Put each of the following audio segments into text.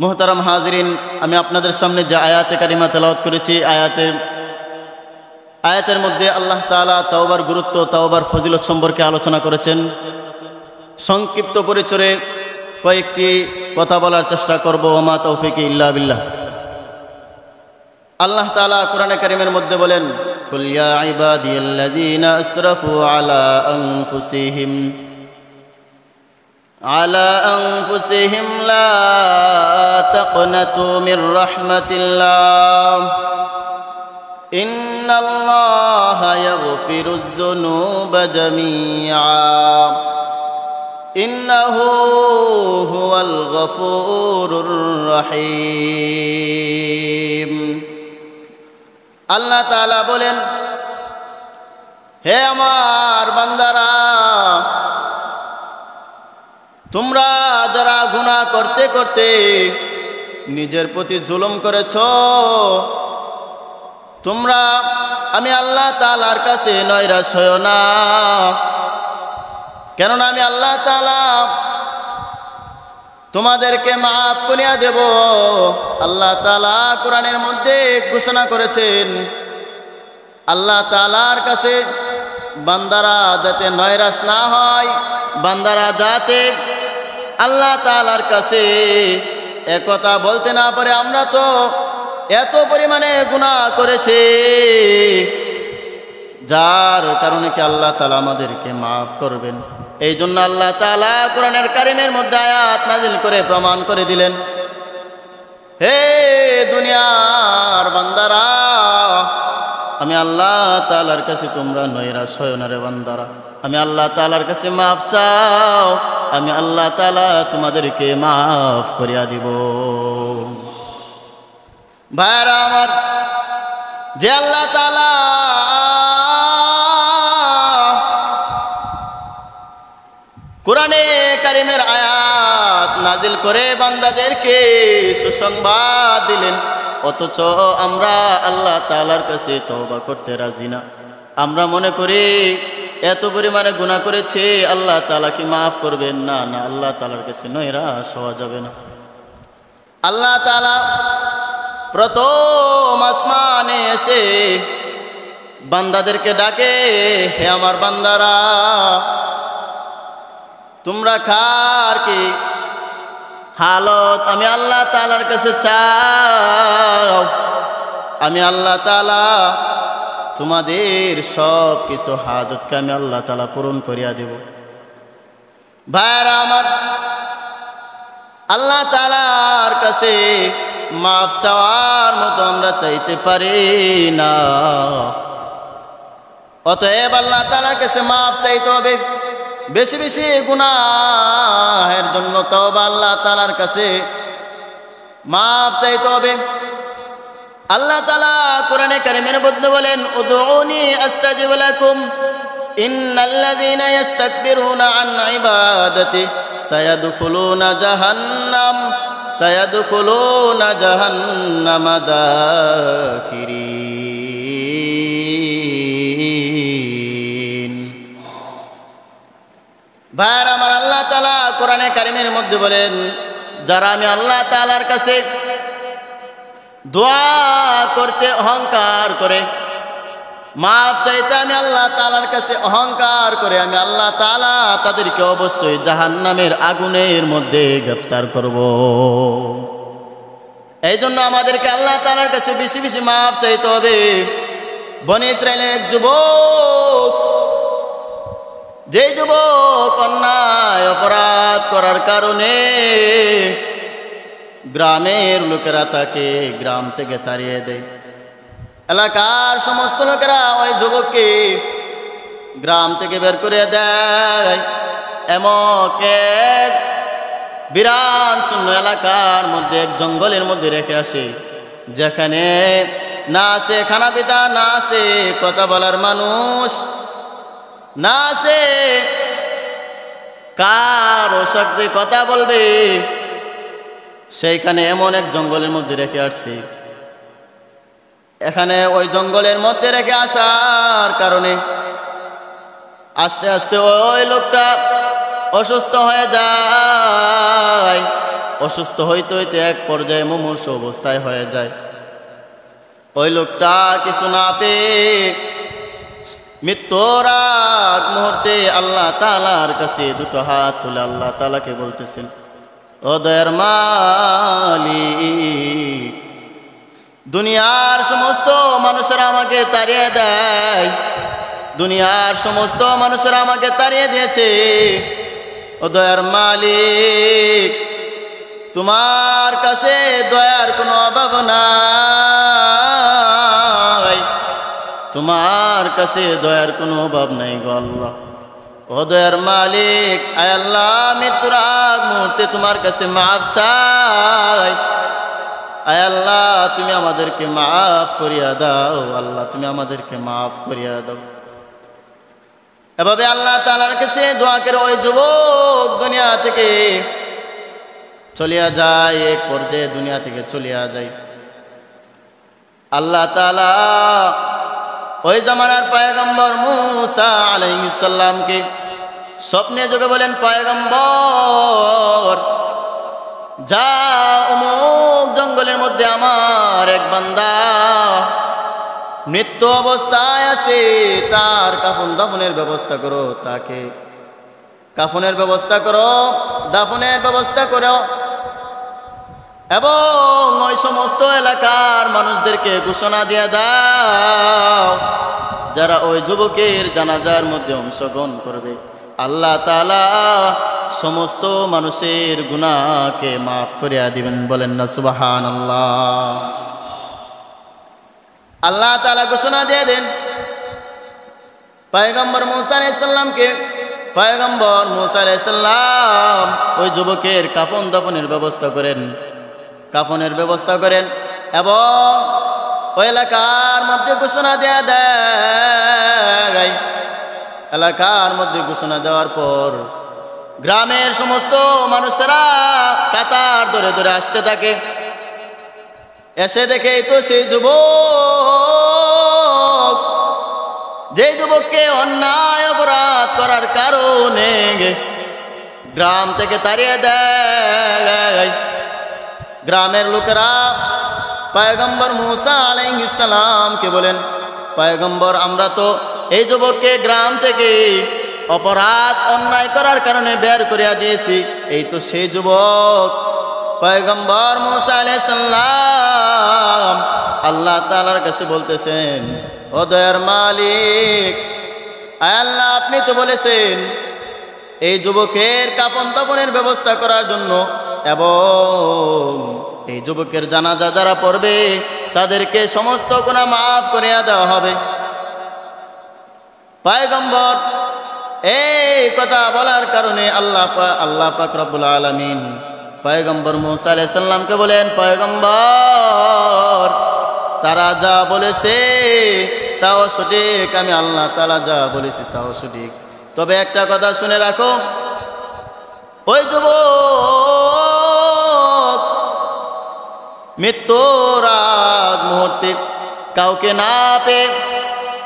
মুহতারাম হাজিরিন, আমি আপনাদের সামনে যে আয়াতে কারিমা তেলাওয়াত করেছি, আয়াতের মধ্যে আল্লাহ তাআলা তাওবার গুরুত্ব, তাওবার ফজিলত সম্পর্কে আলোচনা করেছেন। সংক্ষিপ্ত পরিচয়ে কয়েকটি কথা বলার চেষ্টা করব। ওমা তৌফিকি ইল্লা বিল্লাহ। আল্লাহ তাআলা কোরআনে কারিমের মধ্যে বলেন, কুল ইয়া ইবাদিয়াল্লাযীনা আসরাফু আলা আনফুসিহিম লা তাকনাতু মির রাহমাতিল্লাহ ইন্নাল্লাহা ইয়াগফিরুয যুনুবা জামিআ ইন্নাহু হুয়াল গফুরুর রহিম। আল্লাহ তাআলা বলেন, হে আমার বান্দারা, তোমরা যারা গুনাহ করতে করতে নিজের প্রতি জুলুম করেছ, তোমরা আমি আল্লাহ তাআলার কাছে নৈরাশ হয়ো না, কেননা আমি আল্লাহ তাআলা তোমাদেরকে মাফ করিয়া দেব। আল্লাহ তাআলা কোরআনের মধ্যে ঘোষণা করেছেন, আল্লাহ তাআলার কাছে বান্দারা যাতে নৈরাশ না হয়, বান্দারা যাতে আল্লাহ তাআলার কাছে একথা বলতে না পারে, আমরা তো এত পরিমাণে গুনাহ করেছি, যার কারণে কি আল্লাহ তাআলা আমাদেরকে মাফ করবেন। এই জন্য আল্লাহ তাআলা কোরআনের কারিমের মধ্যে আয়াত নাজিল করে প্রমাণ করে দিলেন, হে দুনিয়ার বান্দারা, আমি আল্লাহ তাআলার কাছে তোমরা নৈরাশ হয়ো না রে বান্দারা, আমি আল্লাহ তাআলার কাছে মাফ চাও, আমি আল্লাহ তাআলা তোমাদেরকে মাফ করিয়া দিব। ভাইরা আমার, যে আল্লাহ তাআলা কোরআনে কারিমের আয়াত নাজিল করে বান্দাদেরকে সুসংবাদ দিলেন, অথচ আমরা আল্লাহ তাআলার কাছে তওবা করতে রাজি না। আমরা মনে করি এত পরিমাণে গুনাহ করেছে, আল্লাহ তাআলা কি মাফ করবেন? না না, আল্লাহ তাআলার কাছে নৈরাশ হওয়া যাবে না। আল্লাহ তাআলা প্রথম আসমানে এসে বান্দাদেরকে ডাকে, হে আমার বান্দারা, তোমরা কার কি হালত আমি আল্লাহ তাআলার কাছে চাও, আমি আল্লাহ তাআলা তোমাদের সব কিছু হাজতকে আমি আল্লাহ তাআলা পূরণ করিয়া দেব। ভাইরা আমার, আল্লাহ তাআলার কাছে মাফ চাওয়ার মতো আমরা চাইতে পারি না, অতএব আল্লাহ তাআলার কাছে মাফ চাইতে হবে। বেশি বেশি গুনাহের জন্য তওবা আল্লাহ তাআলার কাছে মাফ চাইতে হবে। আল্লাহ তাআলা কোরআনে কারিমের মধ্যে বলেন, উদউনি আস্তাজিব লাকুম ইন্নাল্লাযীনা ইস্তাকবিরুনা আন ইবাদাতি সায়াদখুলুনা জাহান্নামা দাখিরিন। ভাইরা আমার, আল্লাহ তাআলা কোরআনে কারিমের মধ্যে বলেন, যারা আমি আল্লাহ তাআলার কাছে দোয়া করতে অহংকার করে, মাফ চাইতে আমি আল্লাহ তাআলার কাছে অহংকার করে, আমি আল্লাহ তাআলা তাদেরকে অবশ্যই জাহান্নামের আগুনের মধ্যে গ্রেফতার করব। এই জন্য আমাদেরকে আল্লাহ তাআলার কাছে বেশি বেশি মাফ চাইতে হবে। বনি ইসরাইলের এক যুবক, যে যুবক অন্যায় অপরাধ করার কারণে গ্রামের লোকেরা তাকে গ্রাম থেকে তাড়িয়ে দেয়, এলাকার সমস্ত লোকেরা ওই যুবককে গ্রাম থেকে বের করে দেয়, এমন এক বিরান শূন্য এলাকার মধ্যে, এক জঙ্গলের মধ্যে রেখে আসে, যেখানে না আছে খানা পিতা, না আছে কথা বলার মানুষ, না আছে কার সাথে কথা বলবে। সেইখানে এমন এক জঙ্গলের মধ্যে রেখে আসছে। এখানে ওই জঙ্গলের মধ্যে রেখে আসার কারণে আস্তে আস্তে ওই লোকটা অসুস্থ হয়ে যায়। অসুস্থ হইতে হইতে এক পর্যায়ে মুমূর্ষু অবস্থায় হয়ে যায়। ওই লোকটা কিছু না পেয়ে মৃত্যুর আগ মুহূর্তে আল্লাহ তাআলার কাছে দুটো হাত তুলে আল্লাহ তাআলাকে বলতেছেন, ও দয়ার মালিক, দুনিয়ার সমস্ত মানুষেরা আমাকে তাড়িয়ে দেয়, দুনিয়ার সমস্ত মানুষেরা আমাকে তাড়িয়ে দিয়েছে। ও দয়ার মালিক, তোমার কাছে দয়ার কোনো অভাব নাই, তোমার কাছে দয়ার কোনো অভাব নাই গো আল্লাহ। ও দয়ার মালিক, আয় আল্লাহ, মৃত্যুর আগ মুহূর্তে তোমার কাছে মাফ চাই। আয় আল্লাহ, তুমি আমাদেরকে মাফ করিয়া দাও, আল্লাহ তুমি আমাদেরকে মাফ করিয়া দাও। এভাবে আল্লাহ তাআলার কাছে দোয়া করে ওই যুবক দুনিয়া থেকে চলিয়া যায়, এক পর্যায়ে দুনিয়া থেকে চলিয়া যায়। আল্লাহ তাআলা ওই জামানার পয়গম্বর মূসা আলাইহিস সালামকে স্বপ্নে যোগে বলেন, পয়গম্বর, যা অমুক জঙ্গলের মধ্যে আমার এক বান্দা মৃত্যু অবস্থায় আছে, তার কাফন দাফনের ব্যবস্থা করো, তাকে কাফনের ব্যবস্থা করো, দাফনের ব্যবস্থা করো, এবং ওই সমস্ত এলাকার মানুষদেরকে ঘোষণা দিয়ে দাও, যারা ওই যুবকের জানাজার মধ্যে অংশগ্রহণ করবে আল্লাহ তাআলা সমস্ত মানুষের গুনাহকে মাফ করিয়া দিবেন। বলেন না সুবহানাল্লাহ। আল্লাহ তাআলা ঘোষণা দিয়ে দেন পয়গম্বর মূসা আলাইহিস সালামকে। পয়গম্বর মূসা আলাইহিস সালাম ওই যুবকের কাফন দাফনের ব্যবস্থা করেন, কাফনের ব্যবস্থা করেন, এবং ওই এলাকার মধ্যে ঘোষণা দিয়ে দেয়। এলাকার মধ্যে ঘোষণা দেওয়ার পর গ্রামের সমস্ত মানুষেরা কাতার ধরে ধরে আসতে থাকে। এসে দেখে তো সেই যুবক, যে যুবককে অন্যায় অপরাধ করার কারণে গ্রাম থেকে তাড়িয়ে দেয়। গ্রামের লোকেরা পয়গম্বর মূসা আলাইহিস সালামকে বলেন, পয়গম্বর, আমরা তো এই যুবককে গ্রাম থেকে অপরাধ অন্যায় করার কারণে বের করিয়া দিয়েছি, এই তো সেই যুবক। পয়গম্বর মূসা আলাইহিস সালাম আল্লাহ তাআলার কাছে বলতেছেন, ও দয়ার মালিক, আয় আল্লাহ, আপনি তো বলেছেন এই যুবকের কাফন দাফনের ব্যবস্থা করার জন্য, এবং এই যুবকের জানাজা যারা পড়বে তাদেরকে সমস্ত গুনাহ মাফ করিয়া দেওয়া হবে। পয়গম্বর এই কথা বলার কারণে আল্লাহ পাক রব্বুল আলামিন পয়গম্বর মূসা আলাইহিস সালামকে বলেন, পয়গম্বর, তারা যা বলেছে তাও সঠিক, আমি আল্লাহ তাআলা যা বলেছি তাও সঠিক, তবে একটা কথা শুনে রাখো, ওই যুবক মৃত্যুর আগ মুহূর্তে কাউকে না পেয়ে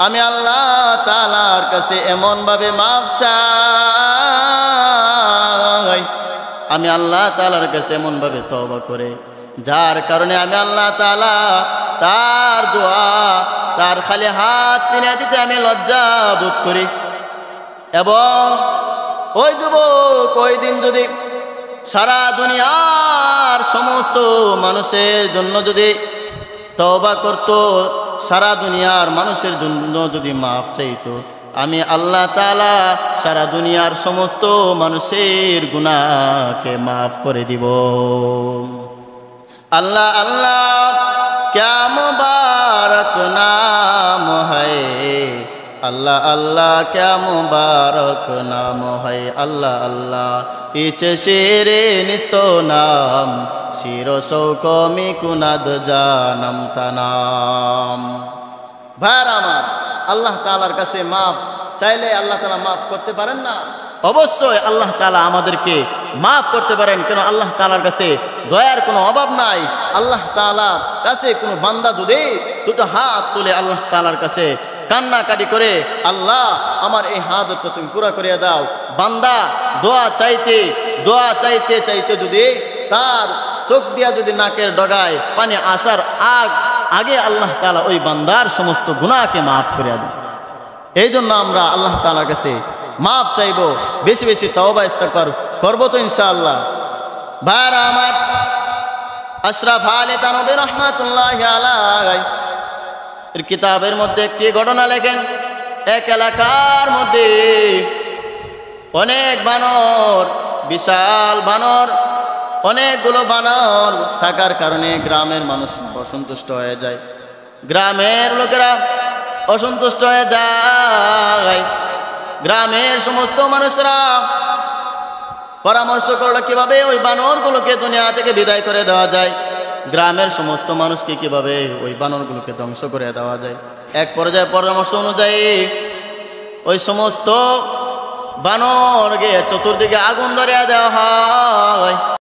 আমি আল্লাহ তাআলার কাছে এমনভাবে মাফ চাই, আমি আল্লাহ তাআলার কাছে এমনভাবে তওবা করে, যার কারণে আমি আল্লাহ তাআলা তার দোয়া, তার খালি হাত ফিরিয়ে দিতে আমি লজ্জা বোধ করি। এবং ওই যুবক ওই দিন যদি সারা দুনিয়ার সমস্ত মানুষের জন্য যদি তওবা করত, সারা দুনিয়ার মানুষের জন্য যদি মাফ চাইতো, আমি আল্লাহ তাআলা সারা দুনিয়ার সমস্ত মানুষের গুনাহকে মাফ করে দিব। আল্লাহ আল্লাহ क्या मुबारक नाम है, अल्लाह अल्लाह क्या मुबारक नाम है, अल्लाह अल्लाह इचे शेरे निस्तो नाम शिरो शौकमी कुनाद जानम तनाम। भाइर आमार, আল্লাহ তাআলার কাছে মাফ চাইলে আল্লাহ তাআলা মাফ করতে পারেন না? অবশ্যই আল্লাহ তাআলা আমাদেরকে মাফ করতে পারেন। কেন? আল্লাহ তাআলার কাছে দয়ার কোনো অভাব নাই। আল্লাহ তাআলার কাছে কোনো বান্দা যদি দুটো হাত তুলে আল্লাহ তাআলার কাছে কান্নাকাটি করে, আল্লাহ আমার এই হাতটা তুমি পুরা করে দাও, বান্দা দোয়া চাইতে চাইতে যদি তার চোখ দিয়া যদি নাকের ডগায় পানি আসার আগে আল্লাহ তাআলা ওই বান্দার সমস্ত গুনাহকে মাফ করে দেন। এই জন্য আমরা আল্লাহ তাআলার কাছে মাফ চাইব, বেশি বেশি তওবা ইস্তেগফার করব তো ইনশাআল্লাহ। ভাইরা আমার, আশরাফ আলী থানভী রহমাতুল্লাহি আলাইহি এর কিতাবের মধ্যে একটি ঘটনা লেখেন। এক এলাকার মধ্যে অনেক বানর, বিশাল বানর, অনেকগুলো বানর থাকার কারণে গ্রামের মানুষ অসন্তুষ্ট হয়ে যায়। গ্রামের লোকেরা অসন্তুষ্ট হয়ে যায়। গ্রামের সমস্ত মানুষরা পরামর্শ করলো কিভাবে ওই বানরগুলোকে দুনিয়া থেকে বিদায় করে দেওয়া যায়, গ্রামের সমস্ত মানুষকে কিভাবে ওই বানরগুলোকে ধ্বংস করে দেওয়া যায়। এক পর্যায়ে পরামর্শ অনুযায়ী ওই সমস্ত বানরকে চতুর্দিকে আগুন ধরিয়ে দেওয়া হয়।